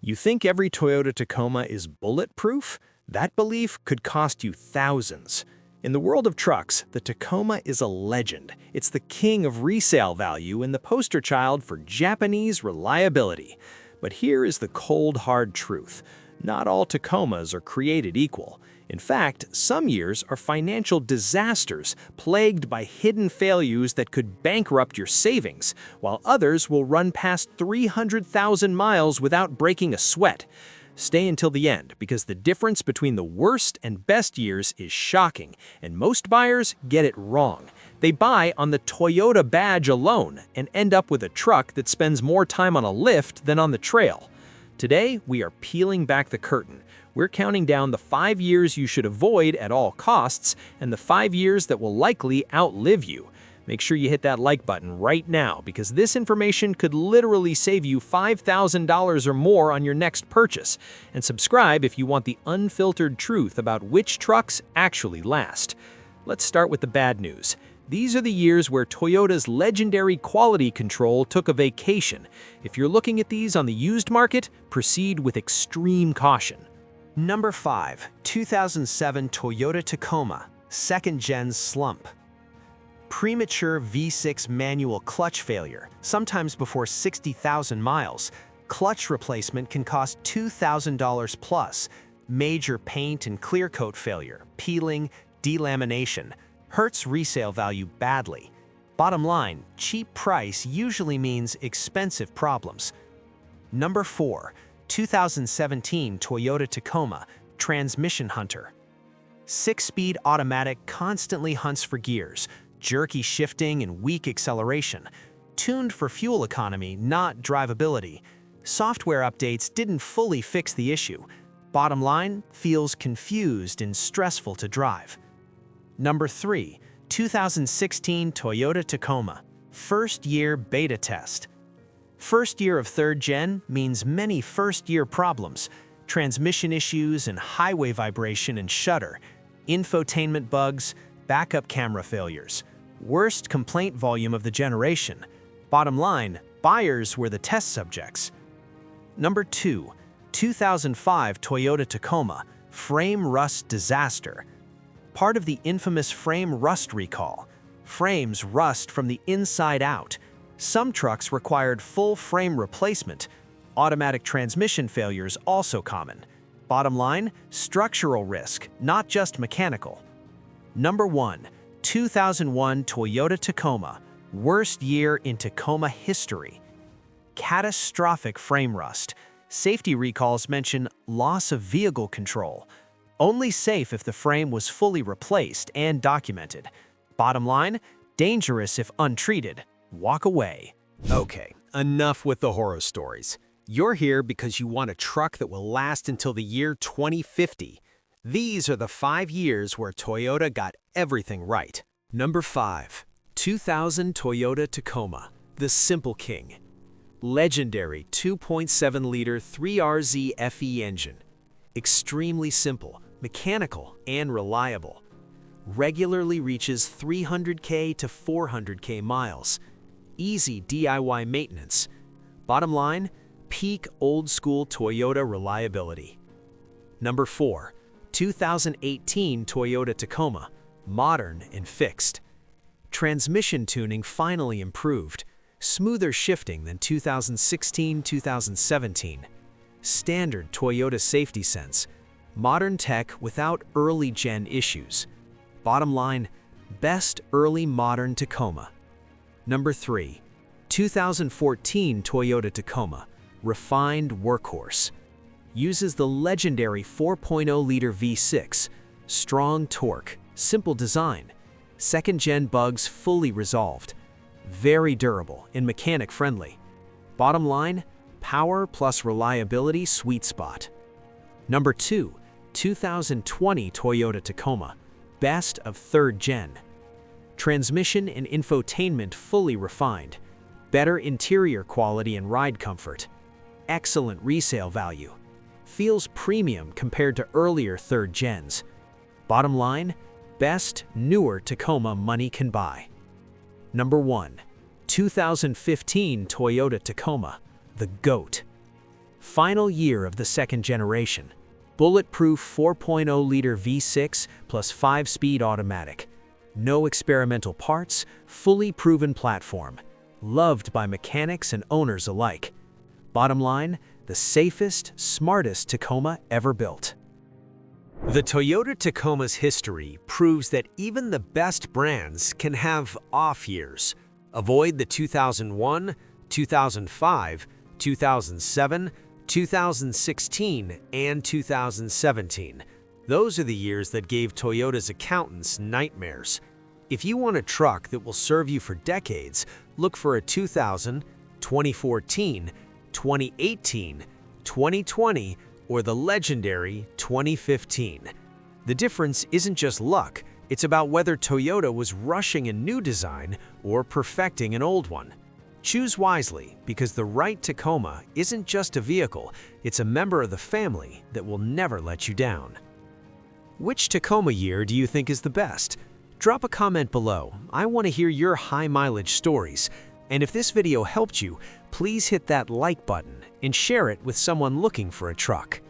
You think every Toyota Tacoma is bulletproof? That belief could cost you thousands. In the world of trucks, the Tacoma is a legend. It's the king of resale value and the poster child for Japanese reliability. But here is the cold, hard truth. Not all Tacomas are created equal. In fact, some years are financial disasters, plagued by hidden failures that could bankrupt your savings, while others will run past 300,000 miles without breaking a sweat. Stay until the end, because the difference between the worst and best years is shocking, and most buyers get it wrong. They buy on the Toyota badge alone and end up with a truck that spends more time on a lift than on the trail. Today, we are peeling back the curtain. We're counting down the 5 years you should avoid at all costs and the 5 years that will likely outlive you. Make sure you hit that like button right now, because this information could literally save you $5,000 or more on your next purchase. And subscribe if you want the unfiltered truth about which trucks actually last. Let's start with the bad news. These are the years where Toyota's legendary quality control took a vacation. If you're looking at these on the used market, proceed with extreme caution. Number 5. 2007 Toyota Tacoma, second-gen slump. Premature V6 manual clutch failure, sometimes before 60,000 miles. Clutch replacement can cost $2,000 plus. Major paint and clear coat failure, peeling, delamination. Hurts resale value badly. Bottom line, cheap price usually means expensive problems. Number 4. 2017 Toyota Tacoma, transmission hunter. 6-speed automatic constantly hunts for gears, jerky shifting and weak acceleration. Tuned for fuel economy, not drivability. Software updates didn't fully fix the issue. Bottom line, feels confused and stressful to drive. Number 3. 2016 Toyota Tacoma, first-year beta test. First year of third gen means many first-year problems, transmission issues and highway vibration and shudder, infotainment bugs, backup camera failures, worst complaint volume of the generation. Bottom line, buyers were the test subjects. Number 2. 2005 Toyota Tacoma, frame rust disaster. Part of the infamous frame rust recall. Frames rust from the inside out. Some trucks required full frame replacement. Automatic transmission failures also common. Bottom line, structural risk, not just mechanical. Number 1. 2001 Toyota Tacoma, worst year in Tacoma history. Catastrophic frame rust. Safety recalls mention loss of vehicle control. Only safe if the frame was fully replaced and documented. Bottom line, dangerous if untreated. Walk away. Okay, enough with the horror stories. You're here because you want a truck that will last until the year 2050. These are the 5 years where Toyota got everything right. Number 5. 2000 Toyota Tacoma, the Simple King. Legendary 2.7-liter 3RZ FE engine. Extremely simple, mechanical, and reliable. Regularly reaches 300K to 400K miles. Easy DIY maintenance. Bottom line, peak old-school Toyota reliability. Number 4. 2018 Toyota Tacoma, modern and fixed. Transmission tuning finally improved, smoother shifting than 2016-2017. Standard Toyota safety sense, modern tech without early-gen issues. Bottom line, best early modern Tacoma. Number 3. 2014 Toyota Tacoma, refined workhorse. Uses the legendary 4.0-liter V6, strong torque, simple design, second-gen bugs fully resolved, very durable and mechanic-friendly. Bottom line, power plus reliability sweet spot. Number 2. 2020 Toyota Tacoma, best of third gen. Transmission and infotainment fully refined. Better interior quality and ride comfort. Excellent resale value. Feels premium compared to earlier third gens. Bottom line, best newer Tacoma money can buy. Number 1. 2015 Toyota Tacoma, the GOAT. Final year of the second generation. Bulletproof 4.0-liter V6 plus 5-speed automatic. No experimental parts, fully proven platform. Loved by mechanics and owners alike. Bottom line, the safest, smartest Tacoma ever built. The Toyota Tacoma's history proves that even the best brands can have off years. Avoid the 2001, 2005, 2007, 2016, and 2017. Those are the years that gave Toyota's accountants nightmares. If you want a truck that will serve you for decades, look for a 2000, 2014, 2018, 2020, or the legendary 2015. The difference isn't just luck, it's about whether Toyota was rushing a new design or perfecting an old one. Choose wisely, because the right Tacoma isn't just a vehicle, it's a member of the family that will never let you down. Which Tacoma year do you think is the best? Drop a comment below. I want to hear your high-mileage stories. And if this video helped you, please hit that like button and share it with someone looking for a truck.